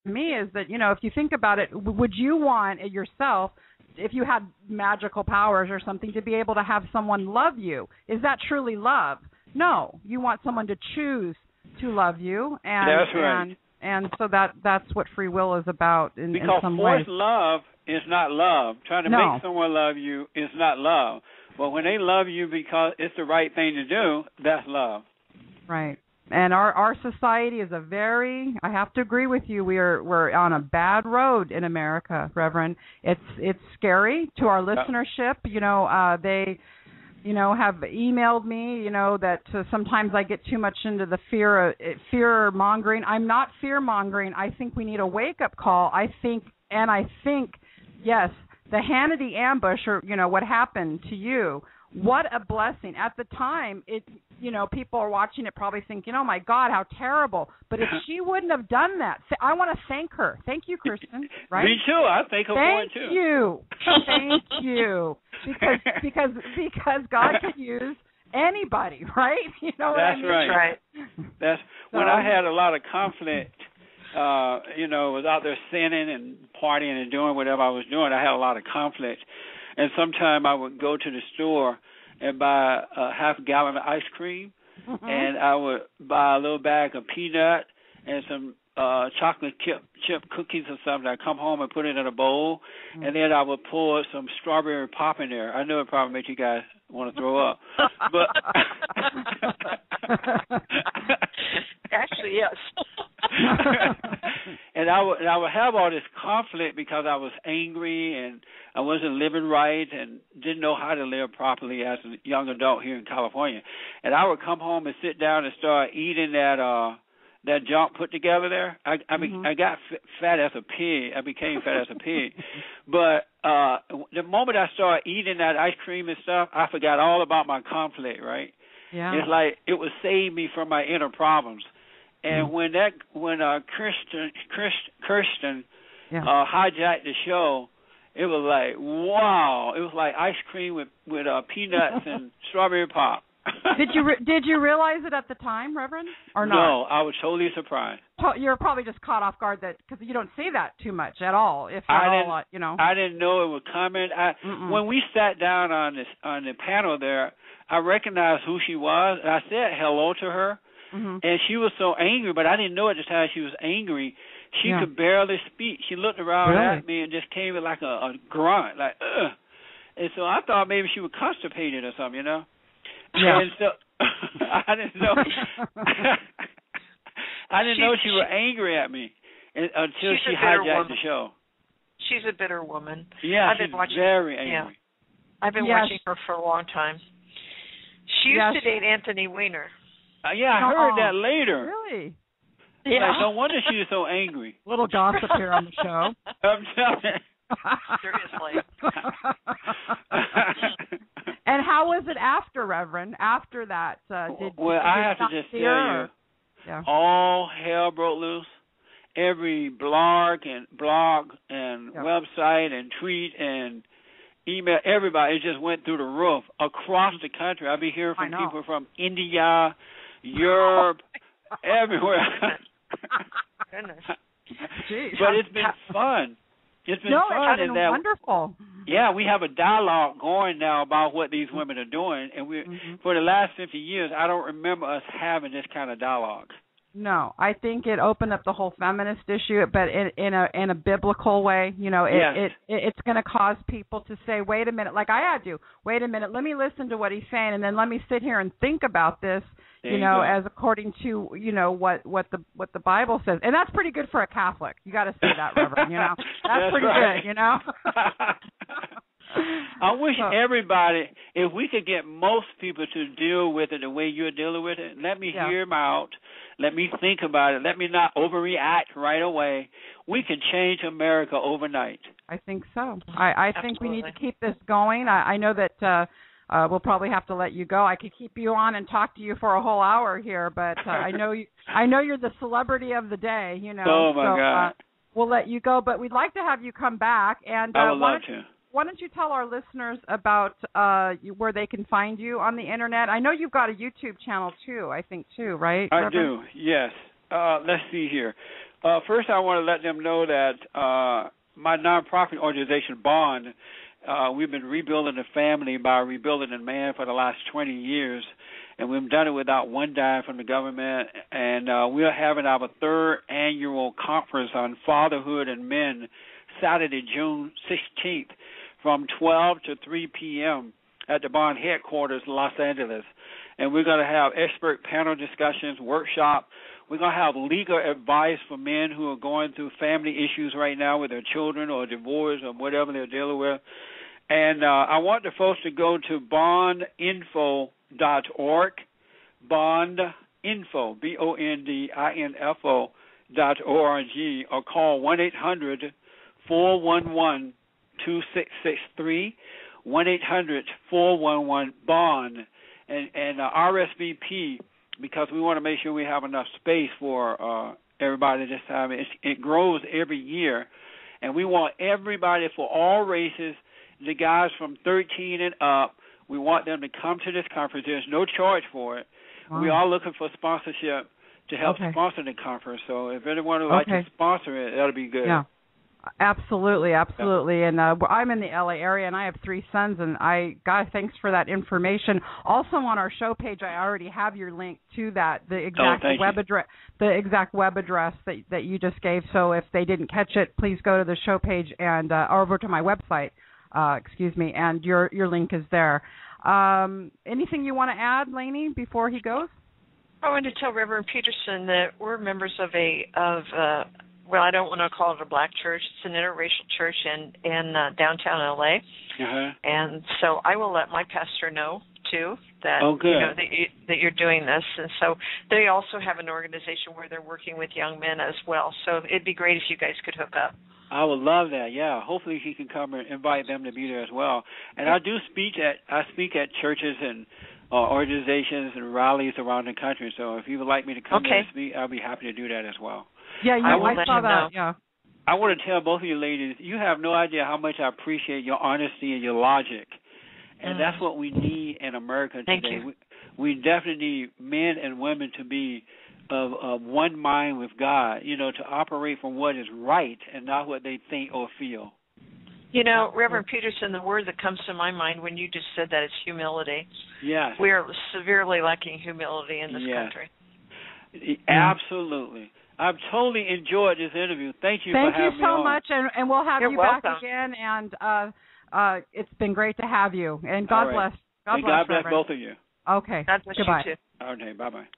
to me is that, if you think about it, would you want yourself, if you had magical powers or something, to be able to have someone love you? Is that truly love? No. You want someone to choose to love you. And, that's right. And so that's what free will is about in some way. Because forced love is not love. Trying to make someone love you is not love. But when they love you because it's the right thing to do, that's love. Right. And our society is I have to agree with you, we're on a bad road in America, Reverend. It's scary to our listenership. They have emailed me, that sometimes I get too much into the fear mongering. I'm not fear mongering. I think we need a wake up call. I think, yes, the Hannity ambush, or what happened to you. What a blessing. At the time, people are watching it probably thinking, oh, my God, how terrible. But if she wouldn't have done that, I want to thank her. Thank you, Kirsten. Right? Me too. I thank her for it, too. Thank you. Because God can use anybody, right? You know what I mean? Right. That's when I had a lot of conflict. Was out there sinning and partying and doing whatever I was doing. I had a lot of conflict. And sometime I would go to the store and buy a half a gallon of ice cream, and I would buy a little bag of peanut and some chocolate chip cookies or something. I'd come home and put it in a bowl, and then I would pour some strawberry pop in there. I know it probably makes you guys want to throw up, but actually, yes. And I would have all this conflict because I was angry and I wasn't living right and didn't know how to live properly as a young adult here in California. And I would come home and sit down and start eating that junk put together there. I got fat as a pig. I became fat as a pig. But the moment I started eating that ice cream and stuff, I forgot all about my conflict, right? Yeah. It's like it would save me from my inner problems. And when Kirsten hijacked the show, it was like, wow! It was like ice cream with peanuts and strawberry pop. Did you realize it at the time, Reverend, or not? No, I was totally surprised. You're probably just caught off guard because you don't see that too much at all, if at all. I didn't know it was coming. When we sat down on the panel there, I recognized who she was, and I said hello to her. And she was so angry, but I didn't know at the time she was angry. She could barely speak. She looked around at me and just came with like a grunt, like, ugh. And so I thought maybe she was constipated or something, Yeah. And so I didn't know. I didn't know she was angry at me until she hijacked the show. She's a bitter woman. Yeah, she's very angry. Yeah. I've been watching her for a long time. She used to date Anthony Weiner. I heard that later. Really? Yeah. No wonder she was so angry. Little gossip here on the show. I'm telling you. Seriously. And how was it after, Reverend? After that, did I have to just tell you, all hell broke loose. Every blog and website and tweet and email, everybody, it just went through the roof across the country. I've been hearing from people from India, Europe, everywhere. Goodness. But it's been fun. It's been fun. It's been wonderful. Yeah, we have a dialogue going now about what these women are doing, and for the last 50 years, I don't remember us having this kind of dialogue. No, I think it opened up the whole feminist issue, but in a biblical way. It's going to cause people to say, wait a minute, like I had to. Wait a minute, let me listen to what he's saying, and then let me sit here and think about this. As according to what the Bible says, and that's pretty good for a Catholic. You got to say that, Reverend. That's pretty good. I wish everybody, if we could get most people to deal with it the way you're dealing with it, let me hear them out. Let me think about it. Let me not overreact right away. We can change America overnight. I think so. I think we need to keep this going. I know that we'll probably have to let you go. I could keep you on and talk to you for a whole hour here, but I know you're the celebrity of the day. Oh my God. We'll let you go, but we'd like to have you come back. And I would love to. Why don't you tell our listeners about where they can find you on the Internet? I know you've got a YouTube channel, too, right? I do, yes. Let's see here. First, I want to let them know that my nonprofit organization, Bond, we've been rebuilding the family by rebuilding the man for the last 20 years, and we've done it without one dime from the government. And we are having our third annual conference on fatherhood and men Saturday, June 16th from 12 to 3 p.m. at the Bond headquarters, Los Angeles. And we're going to have expert panel discussions, workshop. We're going to have legal advice for men who are going through family issues right now with their children or divorce or whatever they're dealing with. And I want the folks to go to bondinfo.org, bondinfo, bondinfo.org, or call 1-800-411-2663, 1-800-411-BOND, and RSVP, because we want to make sure we have enough space for everybody this time. It grows every year, and we want everybody for all races, the guys from 13 and up. We want them to come to this conference. There's no charge for it. Wow. We are looking for sponsorship to help sponsor the conference. So if anyone would like to sponsor it, that'll be good. Yeah. Absolutely. Yeah. And I'm in the LA area, and I have 3 sons, and God, thanks for that information. Also on our show page, I already have your link to that, the exact web address that you just gave. So if they didn't catch it, please go to the show page and or over to my website, and your link is there. Anything you want to add, Lainie, before he goes? I wanted to tell Reverend Peterson that we're members of well, I don't want to call it a black church. It's an interracial church in downtown LA. Uh-huh. And so I will let my pastor know too that that you're doing this. And so they also have an organization where they're working with young men as well. So it'd be great if you guys could hook up. I would love that. Yeah, hopefully he can come and invite them to be there as well. And I speak at churches and organizations and rallies around the country. So if you would like me to come there and speak, I'll be happy to do that as well. Yeah, I saw that. Yeah. I want to tell both of you ladies, you have no idea how much I appreciate your honesty and your logic. And that's what we need in America today. Thank you. We definitely need men and women to be of one mind with God, to operate from what is right and not what they think or feel. Reverend Peterson, the word that comes to my mind when you just said that is humility. Yes. We are severely lacking humility in this country. Absolutely. I've totally enjoyed this interview. Thank you for having me on. Thank you so much, and we'll have you welcome. back again. And it's been great to have you. And God bless. God bless both of you. Okay. God bless Goodbye. you too. Okay, bye-bye.